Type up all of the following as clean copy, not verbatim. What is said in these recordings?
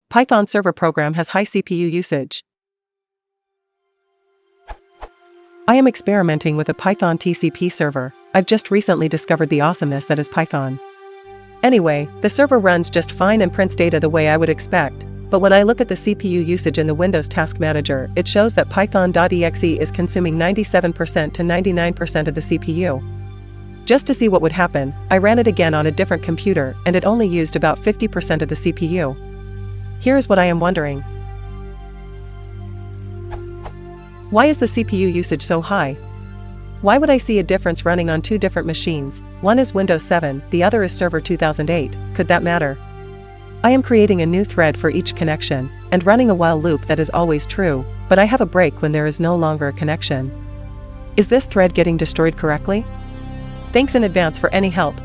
Python server program has high CPU usage. I am experimenting with a Python TCP server. I've just recently discovered the awesomeness that is Python. Anyway, the server runs just fine and prints data the way I would expect, but when I look at the CPU usage in the Windows Task Manager, it shows that python.exe is consuming 97% to 99% of the CPU. Just to see what would happen, I ran it again on a different computer and it only used about 50% of the CPU. Here's what I am wondering. Why is the CPU usage so high? Why would I see a difference running on two different machines? One is Windows 7, the other is Server 2008, could that matter? I am creating a new thread for each connection, and running a while loop that is always true, but I have a break when there is no longer a connection. Is this thread getting destroyed correctly? Thanks in advance for any help.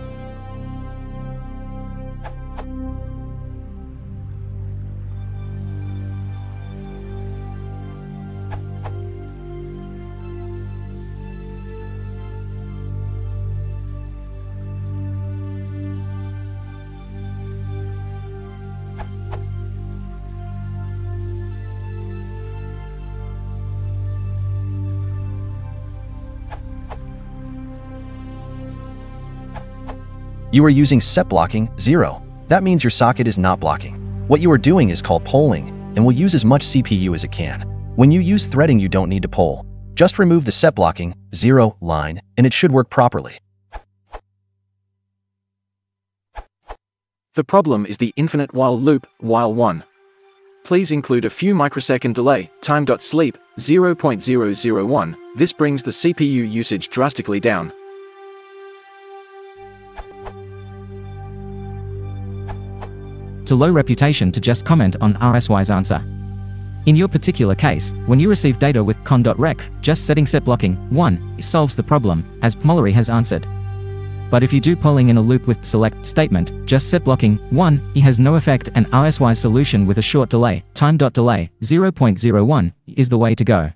You are using set blocking 0. That means your socket is not blocking. What you are doing is called polling, and will use as much CPU as it can. When you use threading, you don't need to poll. Just remove the set blocking 0 line, and it should work properly. The problem is the infinite while loop, while 1. Please include a few microsecond delay, time.sleep, 0.001. This brings the CPU usage drastically down. To low reputation to just comment on RSY's answer. In your particular case, when you receive data with con.rec, just setting set blocking 1 solves the problem, as Pmolary has answered. But if you do polling in a loop with select statement, just set blocking 1 has no effect, and RSY solution with a short delay, time.delay 0.01 is the way to go.